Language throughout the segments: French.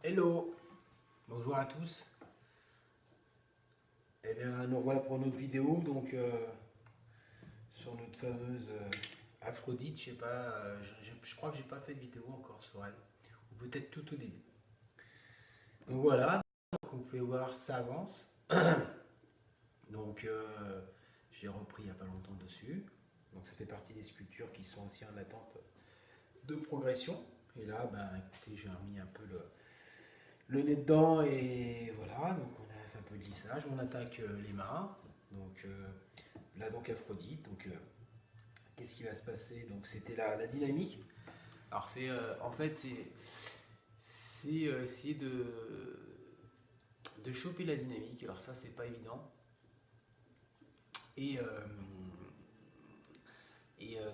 Hello, bonjour à tous. Eh bien, nous voilà pour une autre vidéo, donc sur notre fameuse Aphrodite. Je sais pas, je crois que j'ai pas fait de vidéo encore sur elle, ou peut-être tout au début. Donc voilà, donc vous pouvez voir, ça avance. Donc j'ai repris il n'y a pas longtemps dessus. Donc ça fait partie des sculptures qui sont aussi en attente de progression. Et là, ben écoutez, j'ai remis un peu le nez dedans et voilà, donc on a fait un peu de lissage, on attaque les mains, donc là donc Aphrodite, donc qu'est-ce qui va se passer? Donc c'était la dynamique, alors c'est en fait c'est essayer de choper la dynamique, alors ça c'est pas évident, et,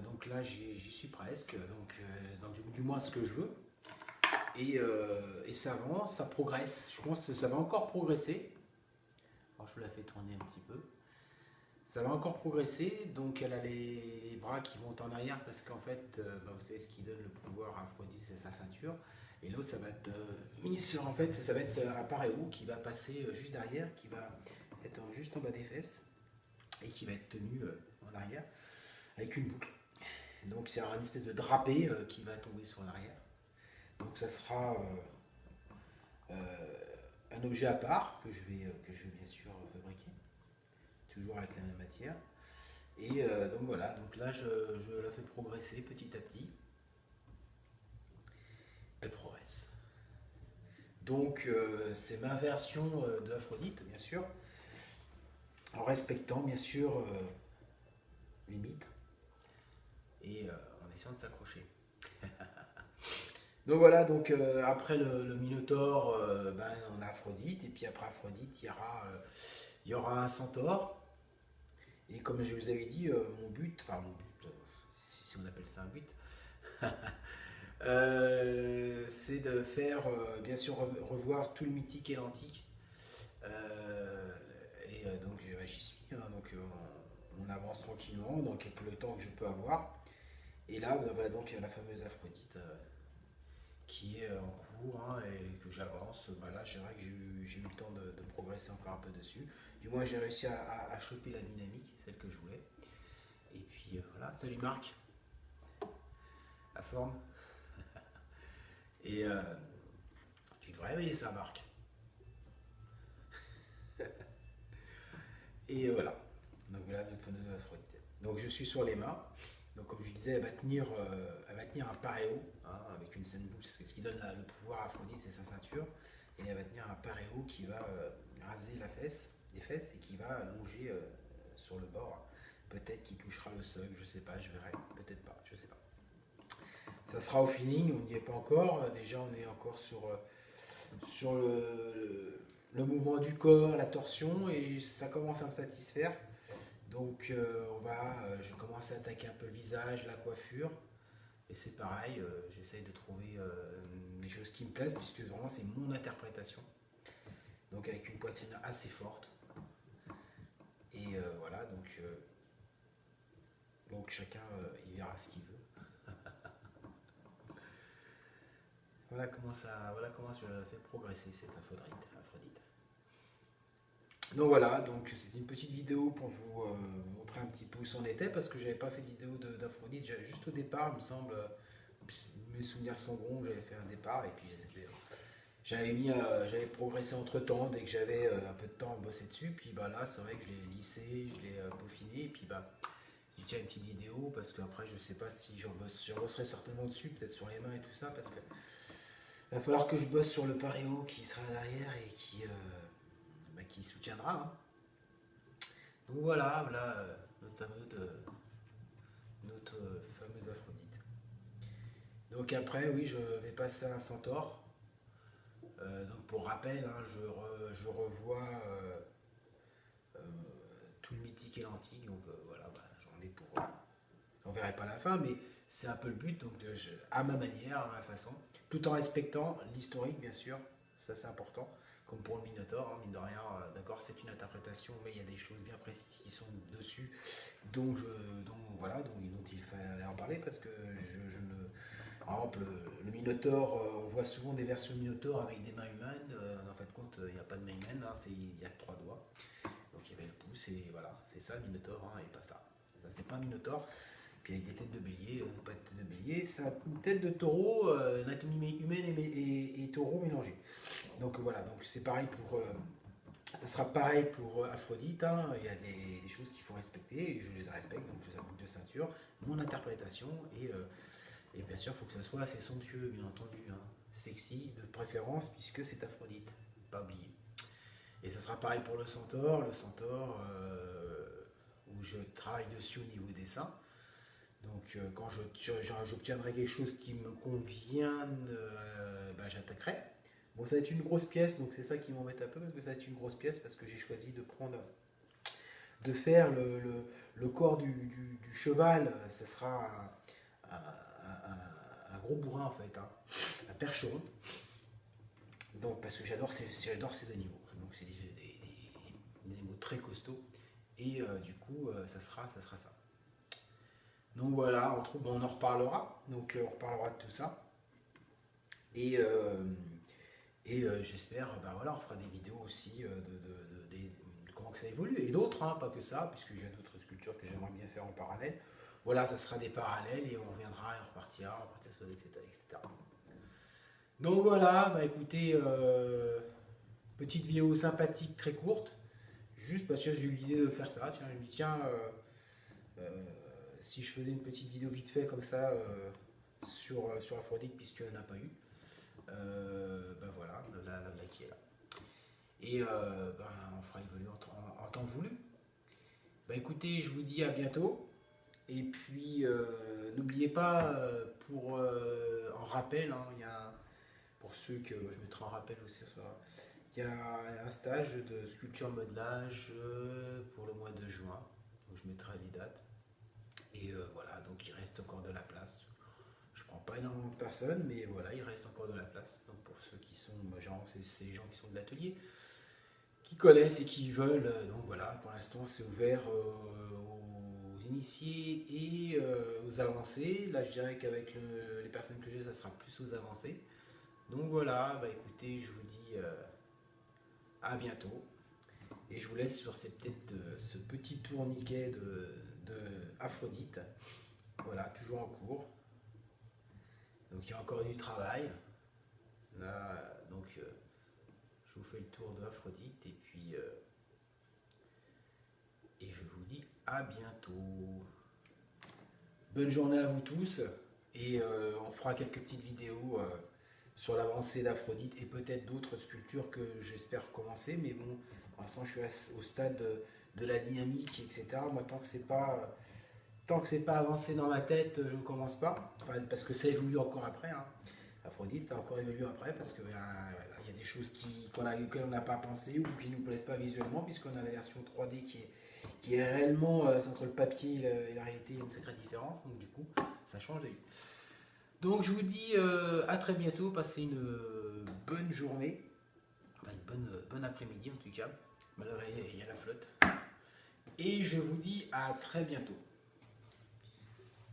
donc là j'y suis presque, donc du moins ce que je veux, et ça avance, ça progresse, je pense que ça va encore progresser. Alors je vous la fais tourner un petit peu. Ça va encore progresser, donc elle a les bras qui vont en arrière parce qu'en fait, vous savez ce qui donne le pouvoir à Aphrodite, c'est sa ceinture. Et l'autre, ça va être mis sur, en fait, ça va être un paréo qui va passer juste derrière, qui va être juste en bas des fesses et qui va être tenu en arrière avec une boucle. Donc c'est un espèce de drapé qui va tomber sur l'arrière. Donc ça sera un objet à part que je vais bien sûr fabriquer, toujours avec la même matière. Et donc voilà, donc là je la fais progresser petit à petit. Elle progresse. Donc c'est ma version de Aphrodite, bien sûr, en respectant bien sûr les mythes et en essayant de s'accrocher. Donc voilà, donc après le Minotaure, ben, on a Aphrodite, et puis après Aphrodite, il y aura un centaure. Et comme je vous avais dit, mon but, enfin mon but, si on appelle ça un but, c'est de faire, bien sûr, revoir tout le mythique et l'antique. Donc j'y suis, hein, donc on avance tranquillement, donc avec le temps que je peux avoir. Et là, ben, voilà donc la fameuse Aphrodite qui est en cours, hein, et que j'avance. Voilà, c'est vrai que j'ai eu le temps de progresser encore un peu dessus. Du moins, j'ai réussi à choper la dynamique, celle que je voulais. Et puis voilà, salut Marc, la forme. Et tu devrais réveiller ça, Marc. Et voilà. Donc voilà notre fameuse Aphrodite. Donc je suis sur les mains. Donc comme je disais, elle va tenir un paréo, hein, avec une scène bouche. Ce qui donne le pouvoir à Aphrodite, c'est sa ceinture. Et elle va tenir un paréo qui va raser les fesses, et qui va longer sur le bord. Peut-être qu'il touchera le sol, je sais pas, je verrai. Peut-être pas, je sais pas. Ça sera au feeling, on n'y est pas encore. Déjà, on est encore sur le mouvement du corps, la torsion, et ça commence à me satisfaire. Donc je commence à attaquer un peu le visage, la coiffure, et c'est pareil, j'essaye de trouver des choses qui me plaisent, puisque vraiment c'est mon interprétation. Donc avec une poitrine assez forte, et voilà, donc chacun il verra ce qu'il veut. Voilà comment je fais progresser cette Aphrodite. Donc voilà, donc c'est une petite vidéo pour vous montrer un petit peu où c'en était, parce que j'avais pas fait de vidéo d'Aphrodite, juste au départ, il me semble, mes souvenirs sont bons, j'avais fait un départ, et puis j'avais progressé entre temps, dès que j'avais un peu de temps à bosser dessus, puis bah là c'est vrai que je l'ai lissé, je l'ai peaufiné, et puis bah j'ai déjà une petite vidéo, parce qu'après je sais pas si je bosserai certainement dessus, peut-être sur les mains et tout ça, parce que il va falloir que je bosse sur le paréo qui sera derrière et qui soutiendra, hein. Donc voilà notre fameuse Aphrodite. Donc après, oui, je vais passer à un centaure. Donc pour rappel, hein, je revois euh, tout le mythique et l'antique. Donc voilà, bah, j'en ai pour. J'en verrai pas la fin, mais c'est un peu le but. Donc à ma manière, à ma façon, tout en respectant l'historique, bien sûr. Ça c'est important. Comme pour le Minotaure, hein, mine de rien, d'accord, c'est une interprétation, mais il y a des choses bien précises qui sont dessus, dont il fallait en parler, parce que je ne. Alors exemple, le Minotaure, on voit souvent des versions Minotaure avec des mains humaines. En fait, compte, il n'y a pas de main humaine, hein, il n'y a que 3 doigts. Donc il y avait le pouce, et voilà, c'est ça le Minotaure, hein, et pas ça. Ça, c'est pas un Minotaure. Puis avec des têtes de bélier, pas de tête de bélier, c'est une tête de taureau, anatomie humaine et taureau mélangés. Donc voilà, donc c'est pareil pour. Ça sera pareil pour Aphrodite, hein. Il y a des choses qu'il faut respecter, et je les respecte, donc sa boucle de ceinture, mon interprétation, et bien sûr, il faut que ça soit assez somptueux, bien entendu, hein. Sexy de préférence, puisque c'est Aphrodite, pas oublier. Et ça sera pareil pour le centaure, où je travaille dessus au niveau des seins. Donc quand j'obtiendrai quelque chose qui me convienne, j'attaquerai. Bon, ça va être une grosse pièce, donc c'est ça qui m'embête un peu, parce que ça va être une grosse pièce, parce que j'ai choisi de faire le corps du cheval. Ça sera un gros bourrin en fait, hein, un percheron. Donc parce que j'adore ces animaux. Donc c'est des animaux très costauds, et du coup ça sera ça. Donc voilà, on en reparlera. Donc on reparlera de tout ça. Et j'espère, voilà, on fera des vidéos aussi de comment que ça évolue. Et d'autres, hein, pas que ça, puisque j'ai d'autres sculptures que j'aimerais bien faire en parallèle. Voilà, ça sera des parallèles, et on reviendra et on repartira sur etc. Donc voilà, écoutez, petite vidéo sympathique, très courte. Juste parce que j'ai eu l'idée de faire ça. Tiens, je me dis, tiens, si je faisais une petite vidéo vite fait comme ça sur Aphrodite, puisqu'il n'y en a pas eu. Voilà, la blague qui est là. Et on fera évoluer en temps voulu. Écoutez, je vous dis à bientôt. Et puis, n'oubliez pas, en rappel, hein, pour ceux que je mettrai en rappel aussi, il y a un stage de sculpture modelage pour le mois de juin. Donc je mettrai les dates. Et voilà, donc il reste encore de la place. Je prends pas énormément de personnes, mais voilà, il reste encore de la place. Donc pour ceux qui sont, c'est les gens qui sont de l'atelier, qui connaissent et qui veulent. Donc voilà, pour l'instant c'est ouvert aux initiés et aux avancés. Là je dirais qu'avec les personnes que j'ai, ça sera plus aux avancés. Donc voilà, écoutez, je vous dis à bientôt. Et je vous laisse sur ce petit tourniquet de Aphrodite. Voilà, toujours en cours. Donc il y a encore du travail. Là, donc je vous fais le tour de Aphrodite, et puis je vous dis à bientôt. Bonne journée à vous tous, et on fera quelques petites vidéos sur l'avancée d'Aphrodite, et peut-être d'autres sculptures que j'espère commencer, mais bon, pour l'instant je suis au stade de la dynamique, etc. Moi, tant que c'est pas avancé dans ma tête, je ne commence pas. Enfin, parce que ça évolue encore après, hein. Aphrodite, ça a encore évolué après, parce qu'il y a des choses auxquelles on n'a pas pensé, ou qui ne nous plaisent pas visuellement, puisqu'on a la version 3D qui est réellement, entre le papier et la réalité, il y a une sacrée différence. Donc du coup, ça change. Donc je vous dis à très bientôt, passez une bonne journée, enfin une bonne après-midi en tout cas. Malheureusement, il y a la flotte. Et je vous dis à très bientôt.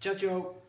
Ciao, ciao!